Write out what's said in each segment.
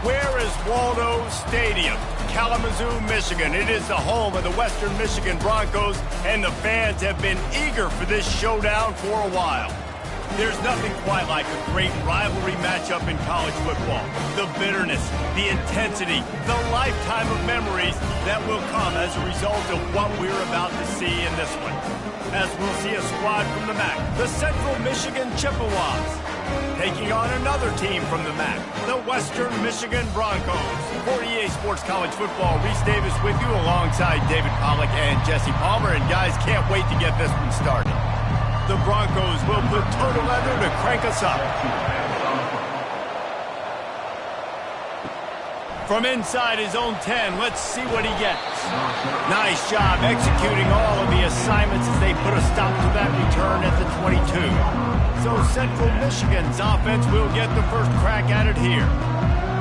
Where is Waldo Stadium? Kalamazoo, Michigan. It is the home of the Western Michigan Broncos, and the fans have been eager for this showdown for a while. There's nothing quite like a great rivalry matchup in college football. The bitterness, the intensity, the lifetime of memories that will come as a result of what we're about to see in this one. As we'll see a squad from the MAC, the Central Michigan Chippewas, taking on another team from the MAC, the Western Michigan Broncos. For EA Sports College Football, Reese Davis with you alongside David Pollack and Jesse Palmer. And guys, can't wait to get this one started. The Broncos will put total leather to crank us up. From inside his own 10, let's see what he gets. Nice job executing all of the assignments as they put a stop to that return at the 22. So Central Michigan's offense will get the first crack at it here.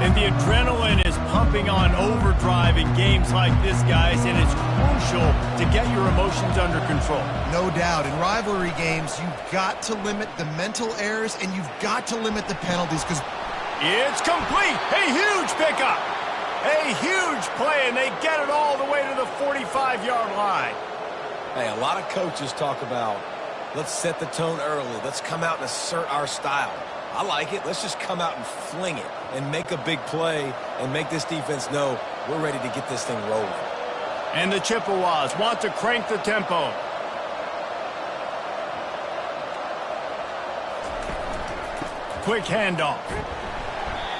And the adrenaline is pumping on overdrive in games like this, guys, and it's crucial to get your emotions under control. No doubt. In rivalry games, you've got to limit the mental errors, and you've got to limit the penalties because... It's complete! A huge pickup! A huge play, and they get it all the way to the 45-yard line. Hey, a lot of coaches talk about, let's set the tone early. Let's come out and assert our style. I like it. Let's just come out and fling it and make a big play and make this defense know we're ready to get this thing rolling. And the Chippewas want to crank the tempo. Quick handoff.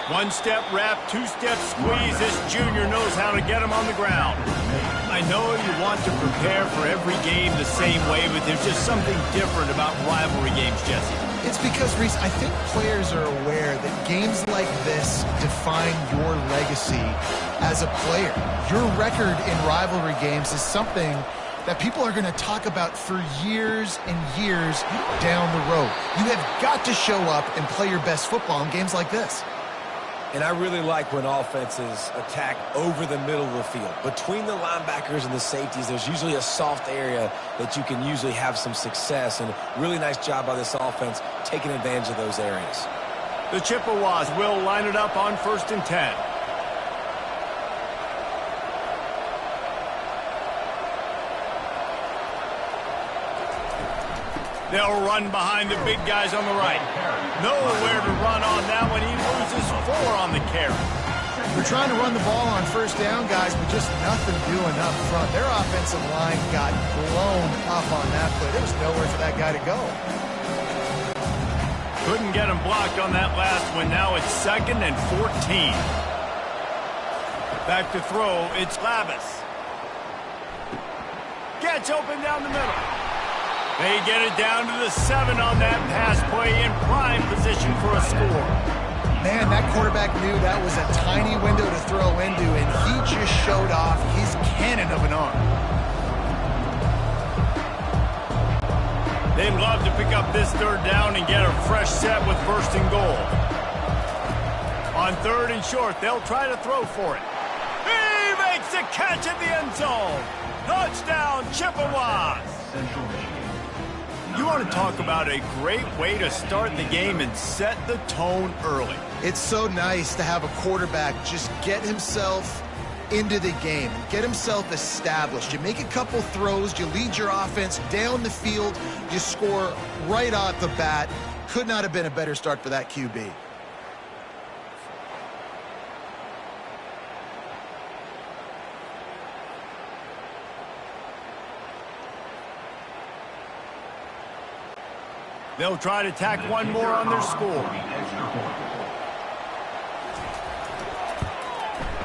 One-step wrap, two-step squeeze. This junior knows how to get him on the ground. I know you want to prepare for every game the same way, but there's just something different about rivalry games, Jesse. It's because, Reese, I think players are aware that games like this define your legacy as a player. Your record in rivalry games is something that people are going to talk about for years and years down the road. You have got to show up and play your best football in games like this. And I really like when offenses attack over the middle of the field. Between the linebackers and the safeties, there's usually a soft area that you can usually have some success. And a really nice job by this offense taking advantage of those areas. The Chippewas will line it up on 1st and 10. They'll run behind the big guys on the right. Nowhere to run on that one. He loses 4 on the carry. We're trying to run the ball on 1st down, guys, but just nothing doing up front. Their offensive line got blown up on that play. There was nowhere for that guy to go. Couldn't get him blocked on that last one. Now it's 2nd and 14. Back to throw. It's Lavis. Gets open down the middle. They get it down to the 7 on that pass play, in prime position for a score. Man, that quarterback knew that was a tiny window to throw into, and he just showed off his cannon of an arm. They'd love to pick up this 3rd down and get a fresh set with 1st and goal. On 3rd and short, they'll try to throw for it. He makes the catch at the end zone. Touchdown, Chippewas. You want to talk about a great way to start the game and set the tone early. It's so nice to have a quarterback just get himself into the game, get himself established. You make a couple throws, you lead your offense down the field, you score right off the bat. Could not have been a better start for that QB. They'll try to tack one more on their score.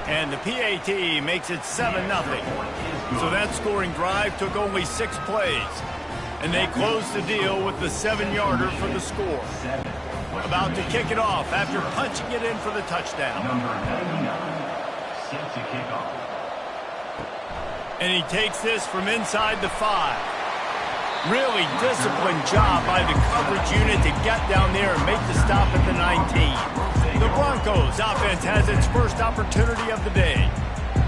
And the PAT makes it 7-0. So that scoring drive took only 6 plays. And they closed the deal with the 7-yarder for the score. About to kick it off after punching it in for the touchdown. And he takes this from inside the 5. Really disciplined job by the coverage unit to get down there and make the stop at the 19. The Broncos offense has its first opportunity of the day.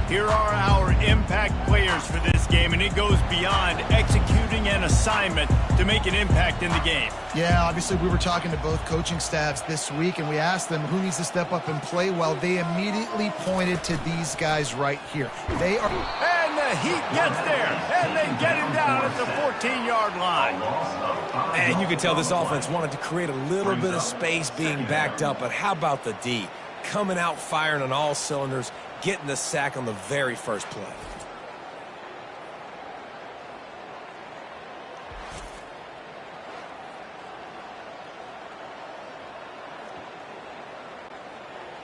Here are our impact players for this game, and it goes beyond executing an assignment to make an impact in the game. Yeah, obviously we were talking to both coaching staffs this week, and we asked them who needs to step up and play well. They immediately pointed to these guys right here. They are... And the Heat gets there, and they get him down at the 14-yard line. And you can tell this offense wanted to create a little bit of space being backed up, but how about the D? Coming out firing on all cylinders, getting the sack on the very first play.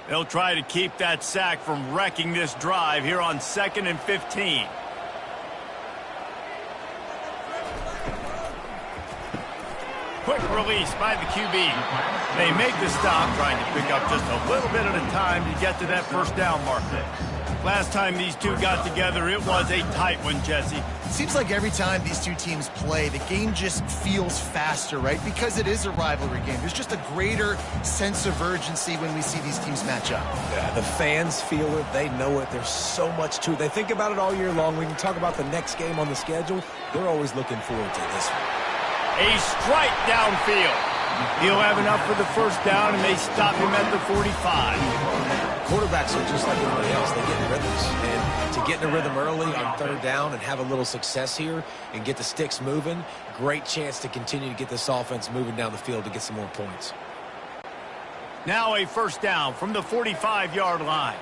They'll try to keep that sack from wrecking this drive here on 2nd and 15. Quick release by the QB. They make the stop, trying to pick up just a little bit at a time to get to that first down marker. Last time these two got together, it was a tight one, Jesse. It seems like every time these two teams play, the game just feels faster, right? Because it is a rivalry game. There's just a greater sense of urgency when we see these teams match up. Yeah, the fans feel it. They know it. There's so much to it. They think about it all year long. We can talk about the next game on the schedule. They're always looking forward to this one. A strike downfield. He'll have enough for the first down, and they stop him at the 45. Quarterbacks are just like everybody else. They get in rhythms. And to get in a rhythm early on third down and have a little success here and get the sticks moving, great chance to continue to get this offense moving down the field to get some more points. Now a first down from the 45-yard line.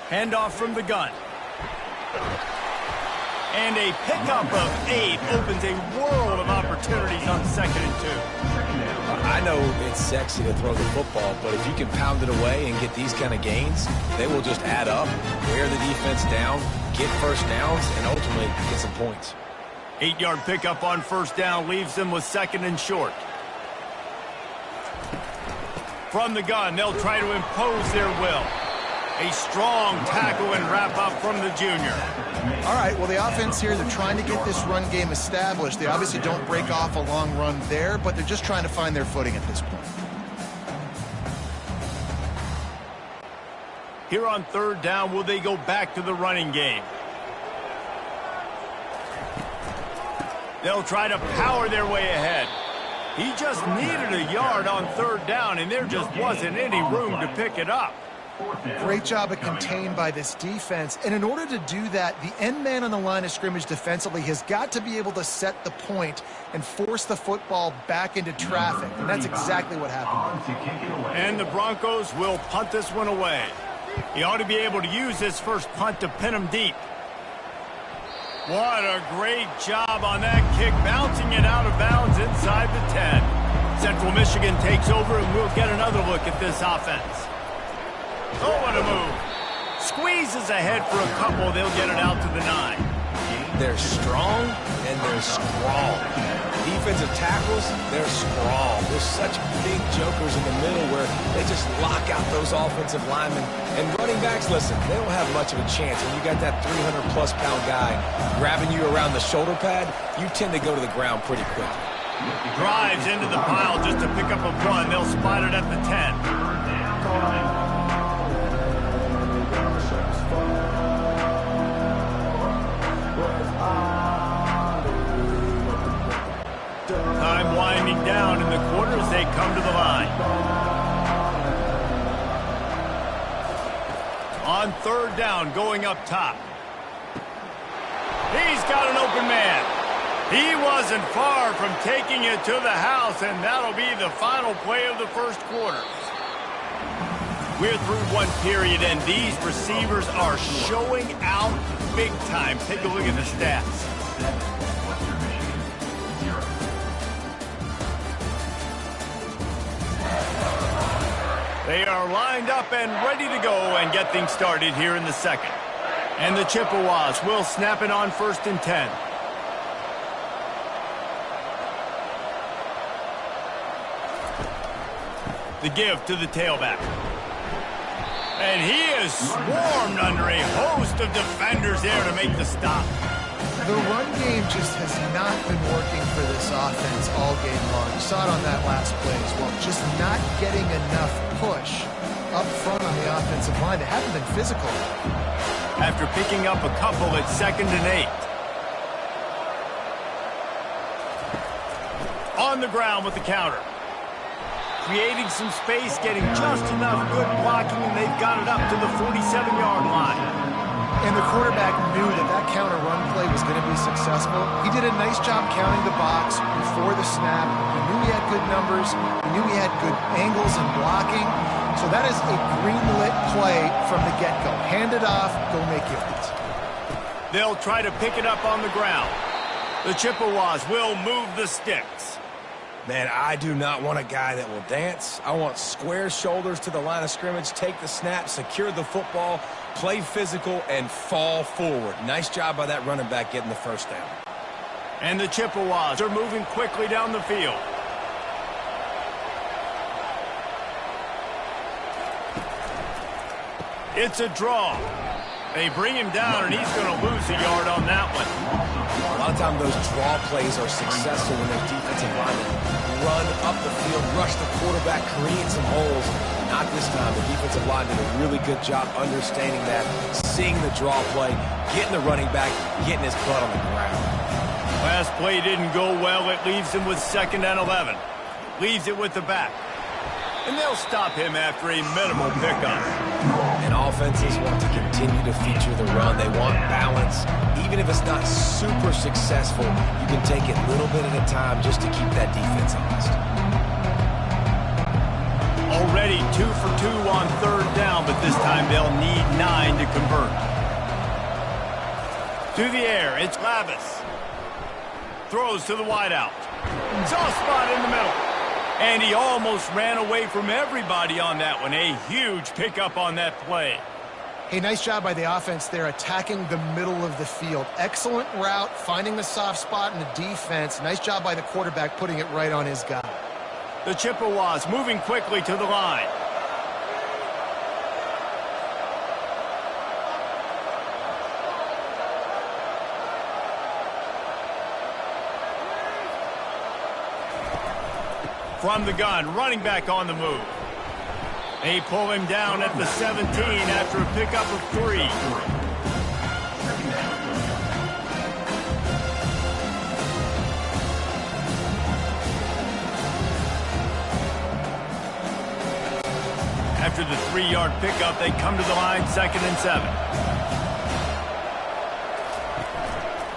Handoff from the gun. And a pickup of 8 opens a world of opportunities on 2nd and 2. I know it's sexy to throw the football, but if you can pound it away and get these kind of gains, they will just add up, wear the defense down, get first downs, and ultimately get some points. 8-yard pickup on first down leaves them with 2nd and short. From the gun, they'll try to impose their will. A strong tackle and wrap-up from the junior. All right, well, the offense here, they're trying to get this run game established. They obviously don't break off a long run there, but they're just trying to find their footing at this point. Here on third down, will they go back to the running game? They'll try to power their way ahead. He just needed a yard on third down, and there just wasn't any room to pick it up. Great job of contained by this defense. And in order to do that, the end man on the line of scrimmage defensively has got to be able to set the point and force the football back into traffic. And that's exactly what happened. And the Broncos will punt this one away. He ought to be able to use this first punt to pin him deep. What a great job on that kick, bouncing it out of bounds inside the 10. Central Michigan takes over, and we'll get another look at this offense. Oh, what a move. Squeezes ahead for a couple. They'll get it out to the 9. They're strong, and they're strong. Defensive tackles, they're strong. There's such big jokers in the middle where they just lock out those offensive linemen. And running backs, listen, they don't have much of a chance. When you got that 300-plus pound guy grabbing you around the shoulder pad, you tend to go to the ground pretty quickly. Drives into the pile just to pick up a run. They'll spot it at the 10. Time winding down in the quarter as they come to the line. On third down, going up top. He's got an open man. He wasn't far from taking it to the house, and that'll be the final play of the first quarter. We're through one period, and these receivers are showing out big time. Take a look at the stats. They are lined up and ready to go and get things started here in the second. And the Chippewas will snap it on 1st and 10. The give to the tailback. And he is swarmed under a host of defenders there to make the stop. The run game just has not been working for this offense all game long. You saw it on that last play as well. Just not getting enough push up front on the offensive line. They haven't been physical. After picking up a couple at 2nd and 8. On the ground with the counter. Creating some space, getting just enough good blocking, and they've got it up to the 47-yard line. And the quarterback knew that that counter run play was going to be successful. He did a nice job counting the box before the snap. He knew he had good numbers. He knew he had good angles and blocking. So that is a green-lit play from the get-go. Hand it off, go make yards. They'll try to pick it up on the ground. The Chippewas will move the sticks. Man, I do not want a guy that will dance. I want square shoulders to the line of scrimmage, take the snap, secure the football, play physical, and fall forward. Nice job by that running back getting the first down. And the Chippewas are moving quickly down the field. It's a draw. They bring him down, and he's going to lose a yard on that one. A lot of times those draw plays are successful when their defensive linemen run up the field, rush the quarterback, create some holes. Not this time. The defensive line did a really good job understanding that, seeing the draw play, getting the running back, getting his butt on the ground. Last play didn't go well. It leaves him with 2nd and 11. Leaves it with the back. And they'll stop him after a minimal pickup. And offenses want to continue to feature the run. They want balance. Even if it's not super successful, you can take it little bit at a time just to keep that defense honest. Already 2 for 2 on 3rd down, but this time they'll need 9 to convert. To the air, it's Lavis. Throws to the wideout. Soft spot in the middle. And he almost ran away from everybody on that one. A huge pickup on that play. Hey, nice job by the offense there, attacking the middle of the field. Excellent route, finding the soft spot in the defense. Nice job by the quarterback putting it right on his guy. The Chippewas moving quickly to the line. From the gun, running back on the move. They pull him down at the 17 after a pickup of 3. After the 3-yard pickup, they come to the line, 2nd and 7.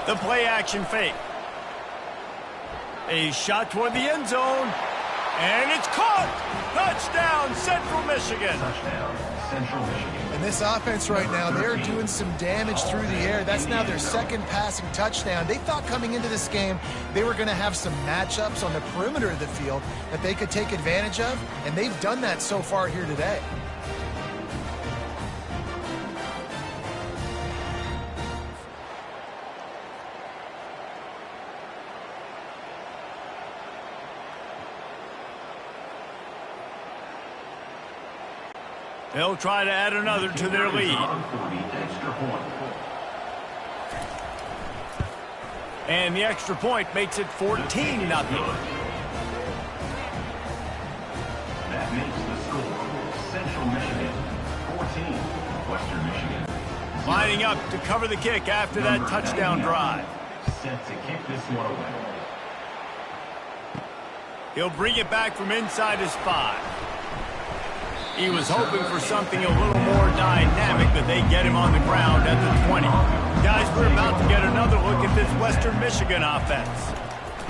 The play action fake. A shot toward the end zone. And it's caught! Touchdown, Central Michigan! Touchdown, Central Michigan. And this offense right now, they're doing some damage through the air. That's now their 2nd passing touchdown. They thought coming into this game they were going to have some matchups on the perimeter of the field that they could take advantage of, and they've done that so far here today. They'll try to add another to their lead. And the extra point makes it 14-0. That makes the score Central Michigan 14, Western Michigan 0. Lining up to cover the kick after that touchdown drive. Set to kick this one away. He'll bring it back from inside his 5. He was hoping for something a little more dynamic, but they get him on the ground at the 20. Guys, we're about to get another look at this Western Michigan offense.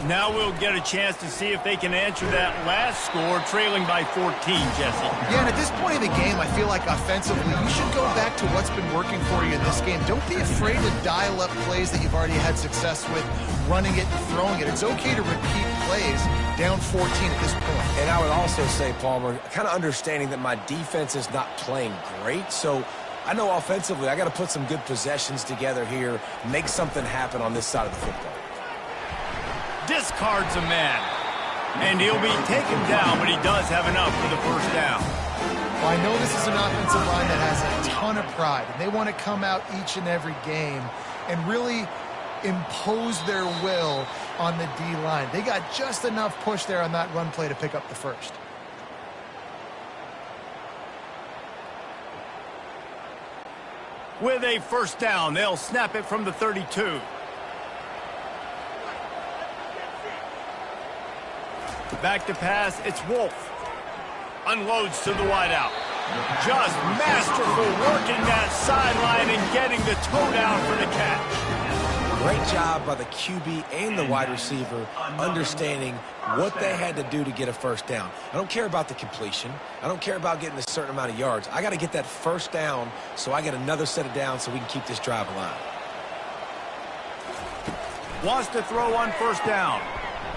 Now we'll get a chance to see if they can answer that last score, trailing by 14, Jesse. Yeah, and at this point in the game, I feel like offensively, you should go back to what's been working for you in this game. Don't be afraid to dial up plays that you've already had success with, running it and throwing it. It's okay to repeat plays down 14 at this point. And I would also say, Palmer, kind of understanding that my defense is not playing great, so I know offensively I got to put some good possessions together here, make something happen on this side of the football. Discards a man. And he'll be taken down, but he does have enough for the first down. Well, I know this is an offensive line that has a ton of pride, and they want to come out each and every game and really impose their will on the D-line. They got just enough push there on that run play to pick up the first. With a first down, they'll snap it from the 32. Back to pass, it's Wolf. Unloads to the wideout. Just masterful working that sideline and getting the toe down for the catch. Great job by the QB and the wide receiver understanding what they had to do to get a first down. I don't care about the completion. I don't care about getting a certain amount of yards. I got to get that first down so I get another set of downs so we can keep this drive alive. Wants to throw on first down.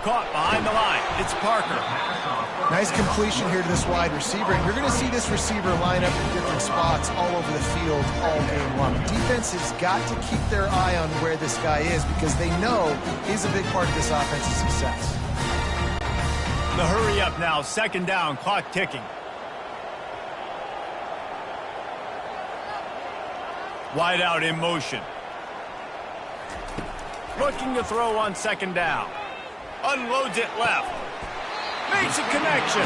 Caught behind the line. It's Parker. Nice completion here to this wide receiver, and you're going to see this receiver line up in different spots all over the field all game long. Defense has got to keep their eye on where this guy is because they know he's a big part of this offense's success. The hurry up now, second down, clock ticking. Wide out in motion. Looking to throw on second down. Unloads it left. Makes a connection.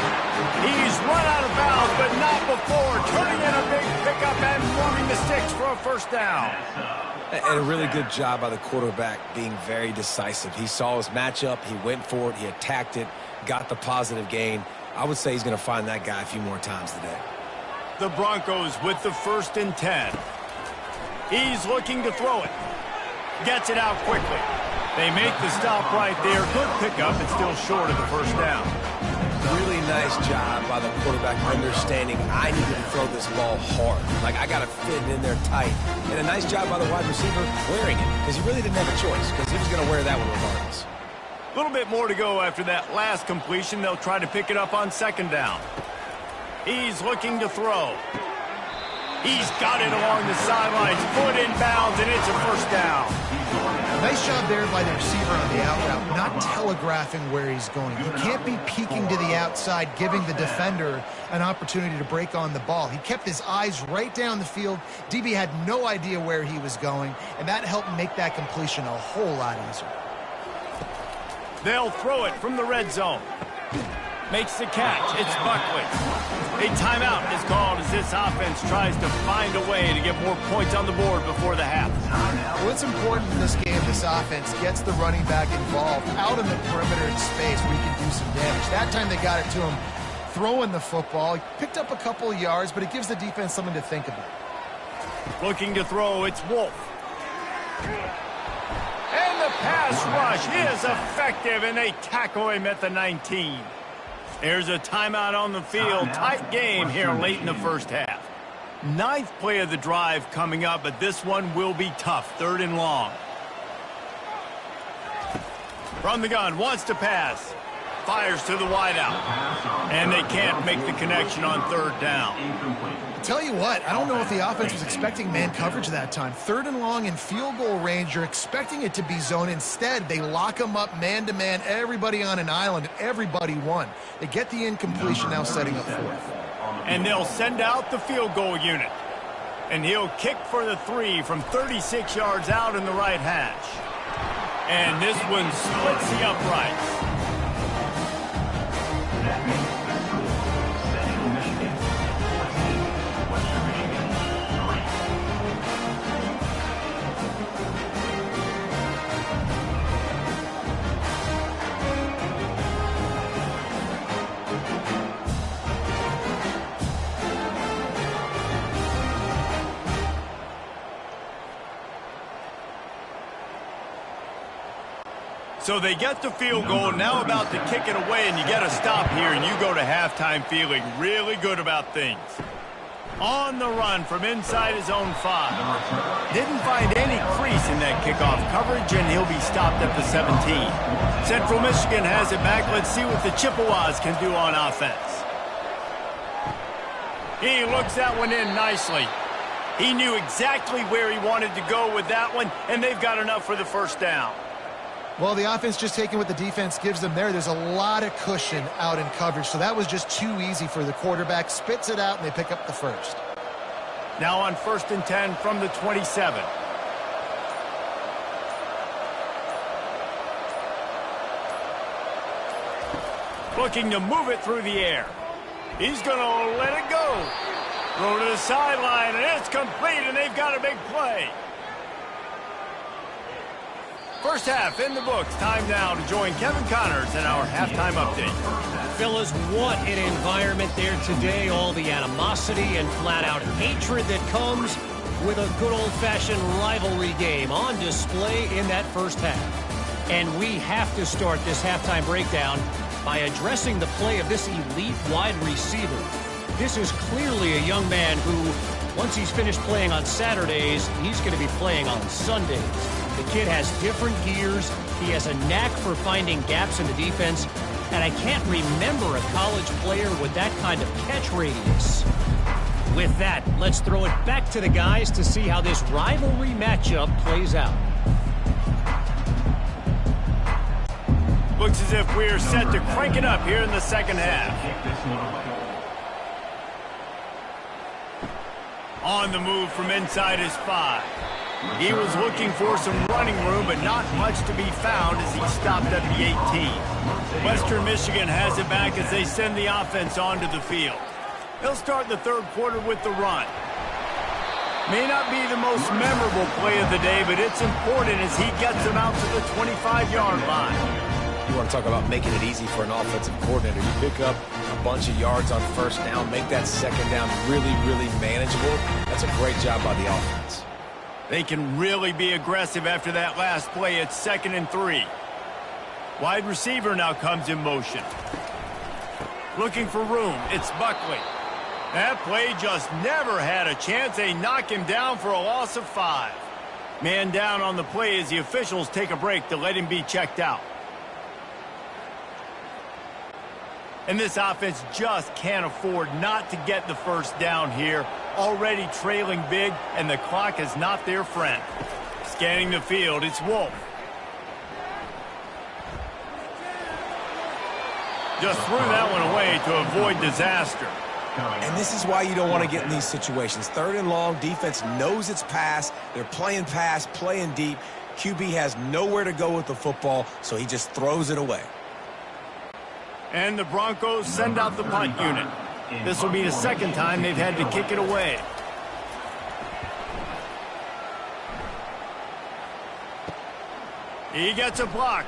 He's run out of bounds, but not before turning in a big pickup and moving the sticks for a first down. And a really good job by the quarterback being very decisive. He saw his matchup. He went for it. He attacked it. Got the positive gain. I would say he's going to find that guy a few more times today. The Broncos with the 1st and 10. He's looking to throw it. Gets it out quickly. They make the stop right there. Good pickup. It's still short of the first down. Really nice job by the quarterback understanding I needed to throw this ball hard. Like, I got to fit it in there tight. And a nice job by the wide receiver wearing it because he really didn't have a choice because he was going to wear that one regardless. A little bit more to go after that last completion. They'll try to pick it up on second down. He's looking to throw. He's got it along the sidelines. Foot in bounds, and it's a first down. Nice job there by the receiver on the out route, not telegraphing where he's going. He can't be peeking to the outside, giving the defender an opportunity to break on the ball. He kept his eyes right down the field. DB had no idea where he was going, and that helped make that completion a whole lot easier. They'll throw it from the red zone. Makes the catch. It's Buckley. A timeout is called as this offense tries to find a way to get more points on the board before the half. Well, it's important in this game this offense gets the running back involved out in the perimeter in space where he can do some damage. That time they got it to him throwing the football. He picked up a couple of yards, but it gives the defense something to think about. Looking to throw, it's Wolf. And the pass rush is effective, and they tackle him at the 19. There's a timeout on the field. Tight game here late in the first half. 9th play of the drive coming up, but this one will be tough. 3rd and long. From the gun, wants to pass. Fires to the wideout. And they can't make the connection on 3rd down. Tell you what, I don't know if the offense was expecting man coverage that time. 3rd and long in field goal range, you're expecting it to be zone. Instead, they lock them up man-to-man, everybody on an island, and everybody won. They get the incompletion, now setting up 4th. And they'll send out the field goal unit. And he'll kick for the 3 from 36 yards out in the right hash. And this one splits the uprights. That makes the score Central Michigan 14, Western Michigan 3. So they get the field goal, now about to kick it away, and you get a stop here, and you go to halftime feeling really good about things. On the run from inside his own 5. Didn't find any crease in that kickoff coverage, and he'll be stopped at the 17. Central Michigan has it back. Let's see what the Chippewas can do on offense. He looks that one in nicely. He knew exactly where he wanted to go with that one, and they've got enough for the first down. Well, the offense just taking what the defense gives them there. There's a lot of cushion out in coverage, so that was just too easy for the quarterback. Spits it out, and they pick up the first. Now on 1st and 10 from the 27. Looking to move it through the air. He's going to let it go. Throw to the sideline, and it's complete, and they've got a big play. First half in the books. Time now to join Kevin Connors in our halftime update. Fellas, what an environment there today. All the animosity and flat-out hatred that comes with a good old-fashioned rivalry game on display in that first half. And we have to start this halftime breakdown by addressing the play of this elite wide receiver. This is clearly a young man who, once he's finished playing on Saturdays, he's going to be playing on Sundays. The kid has different gears. He has a knack for finding gaps in the defense. And I can't remember a college player with that kind of catch radius. With that, let's throw it back to the guys to see how this rivalry matchup plays out. Looks as if we're set to crank it up here in the second half. On the move from inside his 5. He was looking for some running room, but not much to be found as he stopped at the 18. Western Michigan has it back as they send the offense onto the field. They'll start the third quarter with the run. May not be the most memorable play of the day, but it's important as he gets them out to the 25-yard line. You want to talk about making it easy for an offensive coordinator. You pick up a bunch of yards on first down, make that second down really, really manageable. That's a great job by the offense. They can really be aggressive after that last play. It's 2nd and 3. Wide receiver now comes in motion. Looking for room. It's Buckley. That play just never had a chance. They knock him down for a loss of 5. Man down on the play as the officials take a break to let him be checked out. And this offense just can't afford not to get the first down here. Already trailing big, and the clock is not their friend. Scanning the field, it's Wolf. Just threw that one away to avoid disaster. And this is why you don't want to get in these situations. 3rd and long, defense knows it's pass. They're playing pass, playing deep. QB has nowhere to go with the football, so he just throws it away. And the Broncos send out the punt unit. This will be the second time they've had to kick it away. He gets a block.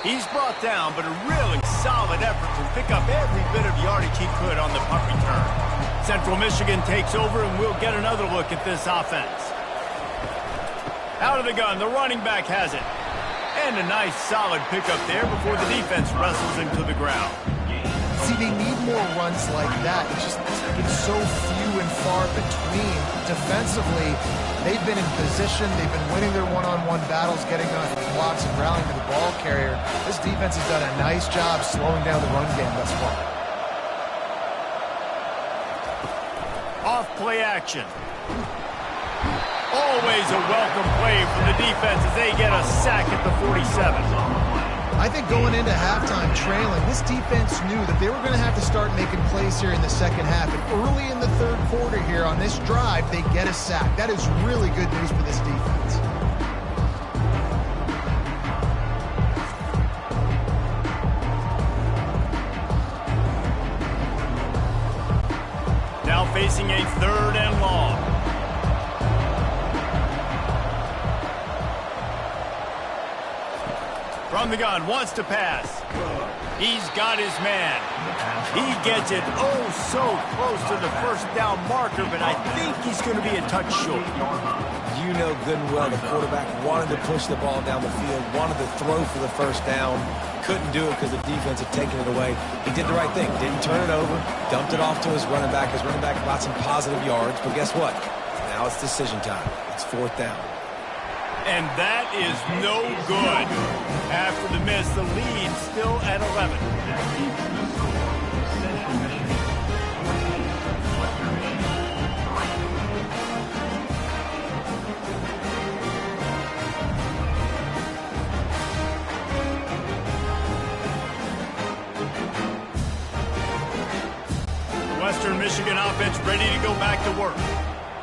He's brought down, but a really solid effort to pick up every bit of yardage he could on the punt return. Central Michigan takes over, and we'll get another look at this offense. Out of the gun, the running back has it. And a nice solid pickup there before the defense wrestles him to the ground. See, they need more runs like that. It's so few and far between. Defensively, they've been in position. They've been winning their one-on-one battles, getting on blocks and rallying to the ball carrier. This defense has done a nice job slowing down the run game thus far. Off play action. Always a welcome play from the defense as they get a sack at the 47. I think going into halftime trailing, this defense knew that they were going to have to start making plays here in the second half. And early in the third quarter here on this drive, they get a sack. That is really good news for this defense. Now facing a 3rd and long. From the gun, wants to pass. He's got his man. He gets it oh so close to the first down marker, but I think he's going to be a touch short. You know good and well the quarterback wanted to push the ball down the field, wanted to throw for the first down, couldn't do it because the defense had taken it away. He did the right thing, didn't turn it over, dumped it off to his running back. His running back got some positive yards, but guess what? Now it's decision time. It's 4th down. And that is no good. After the miss, the lead still at 11. The Western Michigan offense ready to go back to work.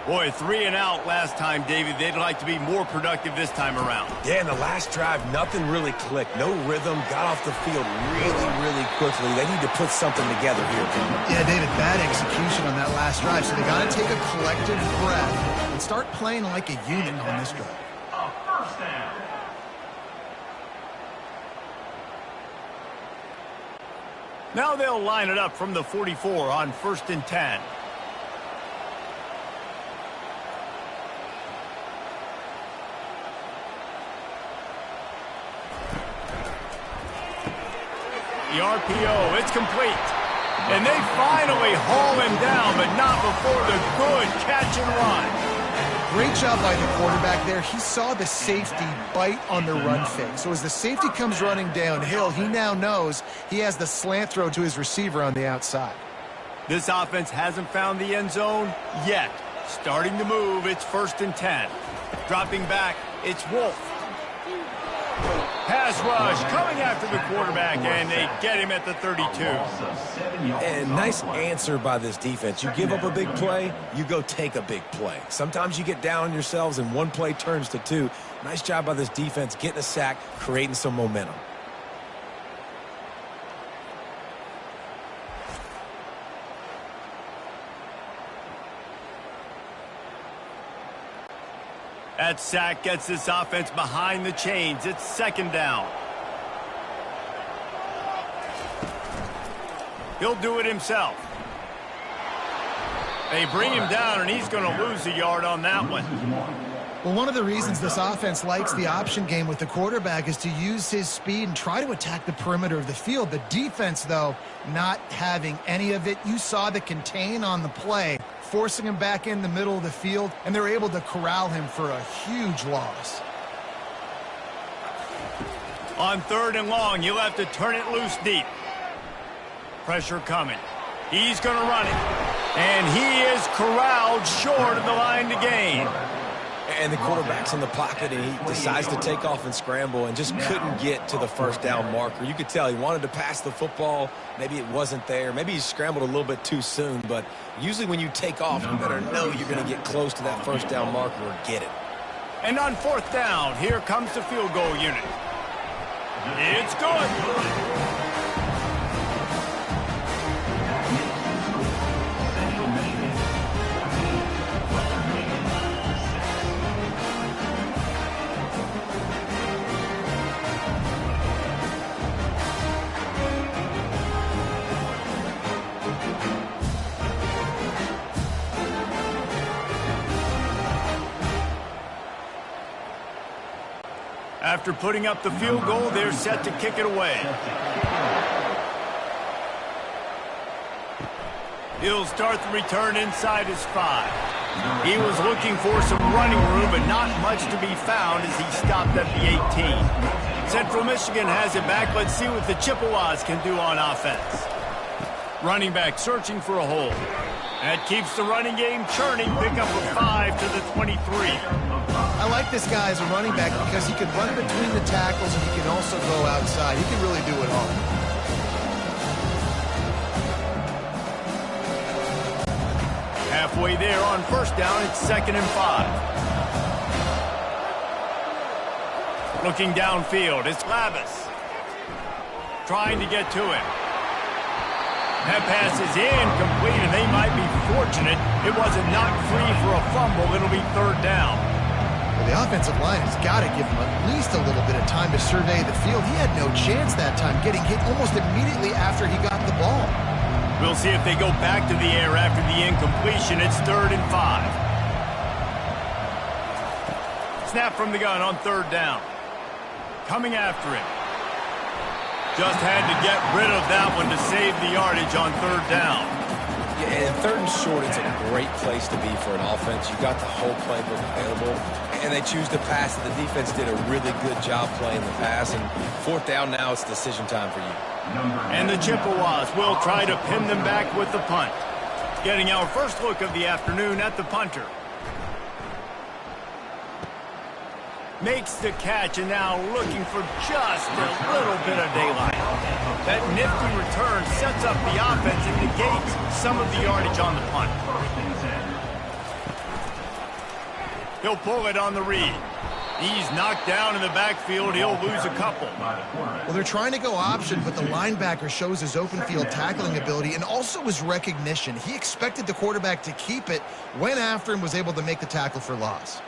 Boy, 3 and out last time, David. They'd like to be more productive this time around. Yeah, in the last drive, nothing really clicked. No rhythm, got off the field really quickly. They need to put something together here. Yeah, David, bad execution on that last drive. So they got to take a collective breath and start playing like a unit on this drive. A first down. Now they'll line it up from the 44 on 1st and 10. The RPO, it's complete. And they finally haul him down, but not before the good catch and run. Great job by the quarterback there. He saw the safety bite on the run fake. So as the safety comes running downhill, he now knows he has the slant throw to his receiver on the outside. This offense hasn't found the end zone yet. Starting to move, it's 1st and 10. Dropping back, it's Wolf. Pass rush coming after the quarterback, and they get him at the 32. And nice answer by this defense. You give up a big play, you go take a big play. Sometimes you get down on yourselves and one play turns to two. Nice job by this defense getting a sack, creating some momentum. That sack gets this offense behind the chains. It's 2nd down. He'll do it himself. They bring him down, and he's going to lose a yard on that one. Well, one of the reasons this offense likes the option game with the quarterback is to use his speed and try to attack the perimeter of the field. The defense, though, not having any of it. You saw the contain on the play, forcing him back in the middle of the field, and they're able to corral him for a huge loss. On 3rd and long, you'll have to turn it loose deep. Pressure coming. He's going to run it. And he is corralled short of the line to gain. And the quarterback's in the pocket, and he decides to take off and scramble and just couldn't get to the 1st down marker. You could tell he wanted to pass the football. Maybe it wasn't there. Maybe he scrambled a little bit too soon. But usually when you take off, you better know you're going to get close to that 1st down marker or get it. And on 4th down, here comes the field goal unit. It's good. Central Michigan 14, Western Michigan 6. After putting up the field goal, they're set to kick it away. He'll start the return inside his 5. He was looking for some running room, but not much to be found as he stopped at the 18. Central Michigan has it back. Let's see what the Chippewas can do on offense. Running back searching for a hole. That keeps the running game churning. Pick up a 5 to the 23. I like this guy as a running back because he can run between the tackles and he can also go outside. He can really do it all. Halfway there on 1st down, it's 2nd and 5. Looking downfield, it's Lavis. Trying to get to him. That pass is incomplete, and they might be fortunate it wasn't knocked free for a fumble. It'll be 3rd down. Well, the offensive line has got to give him at least a little bit of time to survey the field. He had no chance that time, getting hit almost immediately after he got the ball. We'll see if they go back to the air after the incompletion. It's 3rd and 5. Snap from the gun on 3rd down. Coming after him. Just had to get rid of that one to save the yardage on 3rd down. Yeah, and 3rd and short, it's a great place to be for an offense. You got the whole playbook available, and they choose to pass. The defense did a really good job playing the pass, and 4th down now, it's decision time for you. And the Chippewas will try to pin them back with the punt. Getting our first look of the afternoon at the punter. Makes the catch, and now looking for just a little bit of daylight. That nifty return sets up the offense and negates some of the yardage on the punt. He'll pull it on the read. He's knocked down in the backfield. He'll lose a couple. Well, they're trying to go option, but the linebacker shows his open field tackling ability and also his recognition. He expected the quarterback to keep it, went after him, was able to make the tackle for loss.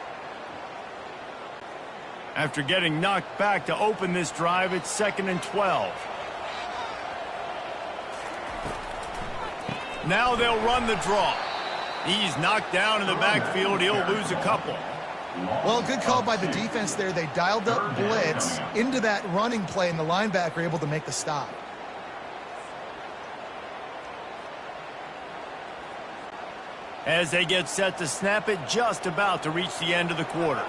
After getting knocked back to open this drive, it's 2nd and 12. Now they'll run the draw. He's knocked down in the backfield. He'll lose a couple. Well, good call by the defense there. They dialed up blitz into that running play, and the linebacker able to make the stop. As they get set to snap it, just about to reach the end of the quarter.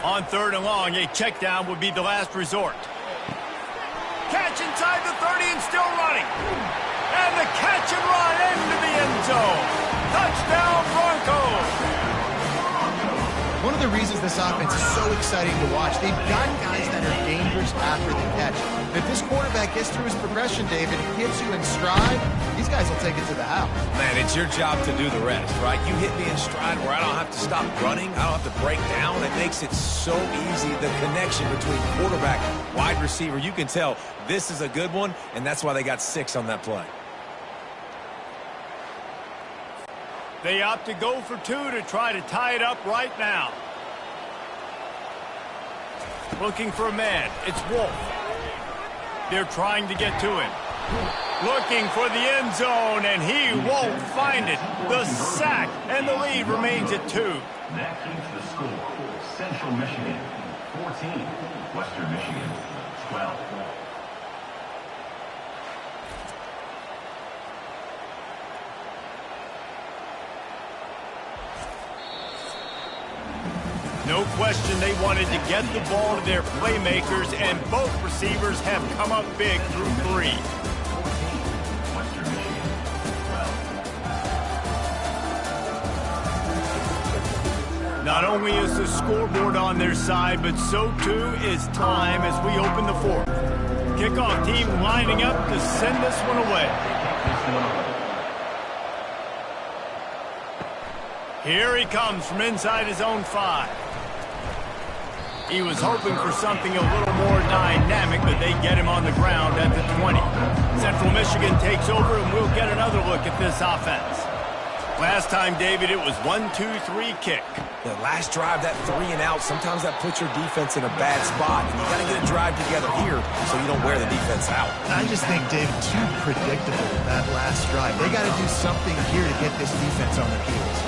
On 3rd and long, a check down would be the last resort. Catch inside the 30 and still running. And the catch and run into the end zone. Touchdown, Broncos! One of the reasons this offense is so exciting to watch, they've got guys that are dangerous after the catch. If this quarterback gets through his progression, David, gets you in stride, these guys will take it to the house. Man, it's your job to do the rest, right? You hit me in stride where I don't have to stop running. I don't have to break down. It makes it so easy, the connection between quarterback, wide receiver. You can tell this is a good one, and that's why they got 6 on that play. They opt to go for 2 to try to tie it up right now. Looking for a man. It's Wolf. They're trying to get to him. Looking for the end zone, and he won't find it. The sack, and the lead remains at 2. That keeps the score. Central Michigan, 14. Western Michigan, 12. No question they wanted to get the ball to their playmakers, and both receivers have come up big through 3. Not only is the scoreboard on their side, but so too is time as we open the 4th. Kickoff team lining up to send this one away. Here he comes from inside his own 5. He was hoping for something a little more dynamic, but they get him on the ground at the 20. Central Michigan takes over, and we'll get another look at this offense. Last time, David, it was 1-2-3 kick. The last drive, that 3 and out, sometimes that puts your defense in a bad spot. And you got to get a drive together here so you don't wear the defense out. I just think, Dave, too predictable, that last drive. They got to do something here to get this defense on their heels.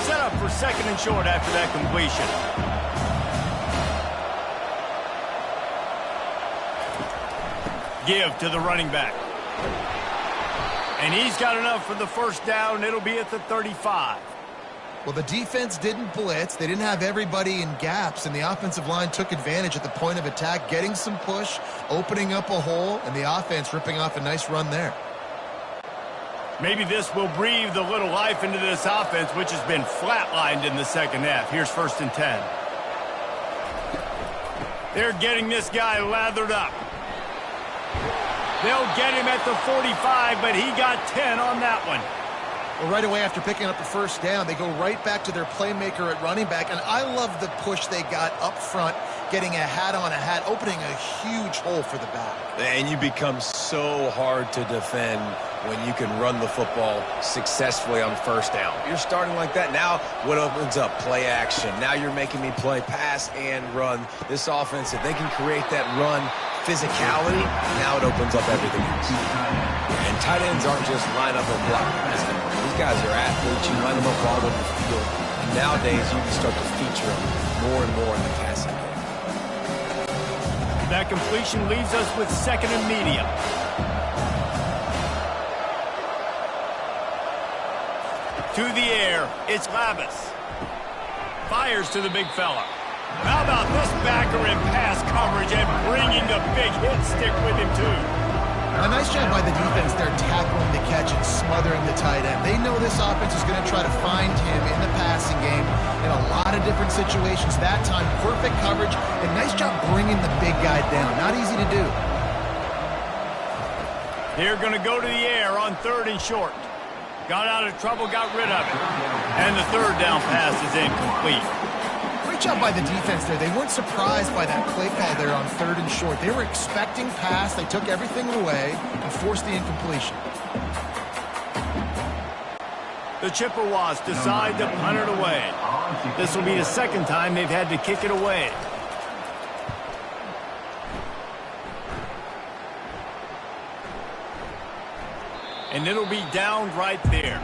Set up for 2nd and short after that completion. Give to the running back. And he's got enough for the first down. It'll be at the 35. Well, the defense didn't blitz. They didn't have everybody in gaps, and the offensive line took advantage at the point of attack, getting some push, opening up a hole, and the offense ripping off a nice run there. Maybe this will breathe a little life into this offense, which has been flatlined in the second half. Here's 1st and 10. They're getting this guy lathered up. They'll get him at the 45, but he got 10 on that one. Well, right away after picking up the first down, they go right back to their playmaker at running back, and I love the push they got up front, getting a hat on a hat, opening a huge hole for the back. And you become so hard to defend when you can run the football successfully on first down. You're starting like that. Now what opens up? Play action. Now you're making me play pass and run. This offense, if they can create that run physicality, now it opens up everything else. And tight ends aren't just line up and block. These guys are athletes. You line them up all over the field. And nowadays you can start to feature them more and more in the passing game. That completion leaves us with 2nd and medium. To the air, it's Labus. Fires to the big fella. How about this backer in pass coverage and bringing the big hit stick with him, too? A nice job by the defense there, tackling the catch and smothering the tight end. They know this offense is going to try to find him in the passing game in a lot of different situations. That time, perfect coverage, and nice job bringing the big guy down. Not easy to do. They're going to go to the air on 3rd and short. Got out of trouble, got rid of it. And the 3rd down pass is incomplete. Great job by the defense there. They weren't surprised by that play call there on 3rd and short. They were expecting pass. They took everything away and forced the incompletion. The Chippewas decide to punt it away. This will be the 2nd time they've had to kick it away. And it'll be down right there.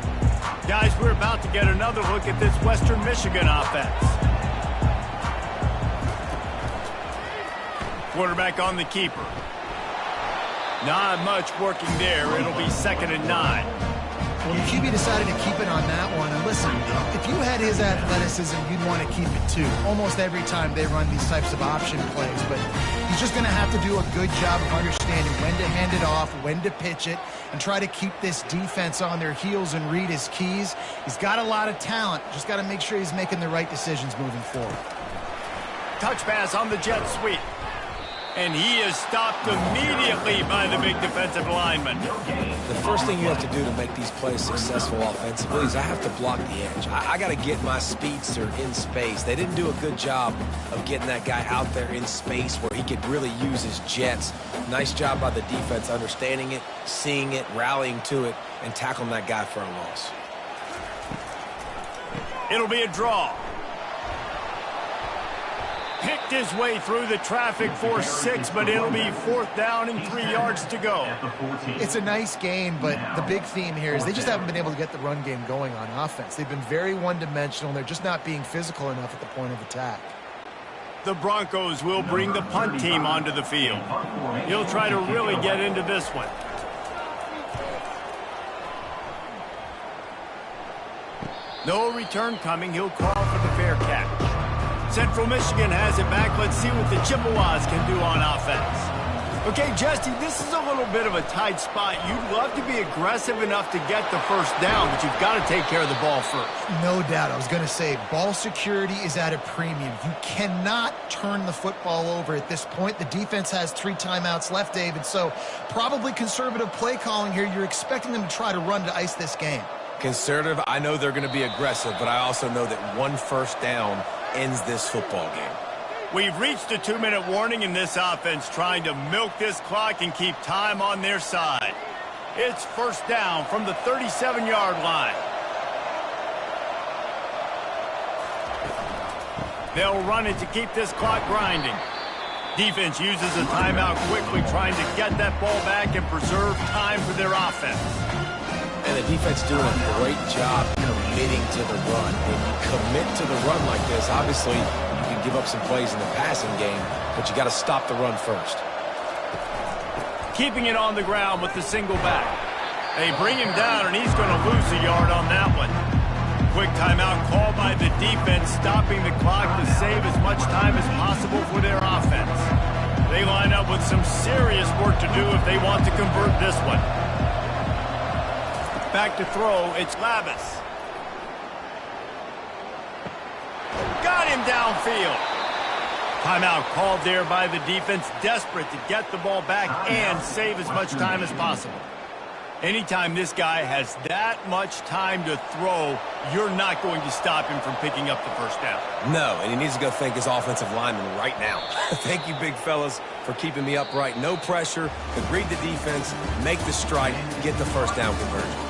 Guys, we're about to get another look at this Western Michigan offense. Quarterback on the keeper. Not much working there. It'll be 2nd and 9. Well, the QB decided to keep it on that one. And listen, if you had his athleticism, you'd want to keep it too. Almost every time they run these types of option plays. But he's just going to have to do a good job of understanding when to hand it off, when to pitch it, and try to keep this defense on their heels and read his keys. He's got a lot of talent. Just got to make sure he's making the right decisions moving forward. Touch pass on the jet sweep. And he is stopped immediately by the big defensive lineman. The first thing you have to do to make these plays successful offensively is I have to block the edge. I got to get my speedster in space. They didn't do a good job of getting that guy out there in space where he could really use his jets. Nice job by the defense understanding it, seeing it, rallying to it, and tackling that guy for a loss. It'll be a draw. Picked his way through the traffic for 6, but it'll be 4th down and 3 yards to go. It's a nice game, but the big theme here is they just haven't been able to get the run game going on offense. They've been very one-dimensional, and they're just not being physical enough at the point of attack. The Broncos will bring the punt team onto the field. He'll try to really get into this one. No return coming. He'll call for the fair catch. Central Michigan has it back. Let's see what the Chippewas can do on offense. Okay, Jesse, this is a little bit of a tight spot. You'd love to be aggressive enough to get the 1st down, but you've got to take care of the ball first. No doubt. I was going to say, ball security is at a premium. You cannot turn the football over at this point. The defense has 3 timeouts left, David, so probably conservative play calling here. You're expecting them to try to run to ice this game. Conservative, I know they're going to be aggressive, but I also know that 1 1st down ends this football game. We've reached a 2-minute warning in this offense, trying to milk this clock and keep time on their side. It's 1st down from the 37-yard line. They'll run it to keep this clock grinding. Defense uses a timeout quickly, trying to get that ball back and preserve time for their offense. And the defense doing a great job committing to the run. When you commit to the run like this, obviously you can give up some plays in the passing game, but you got to stop the run first. Keeping it on the ground with the single back. They bring him down, and he's going to lose a yard on that one. Quick timeout called by the defense, stopping the clock to save as much time as possible for their offense. They line up with some serious work to do if they want to convert this one. Back to throw, it's Lavis. Got him downfield. Timeout called there by the defense, desperate to get the ball back and save as much time as possible. Anytime this guy has that much time to throw, you're not going to stop him from picking up the 1st down. No, and he needs to go thank his offensive lineman right now. Thank you, big fellas, for keeping me upright. No pressure, but read the defense, make the strike, get the 1st down conversion.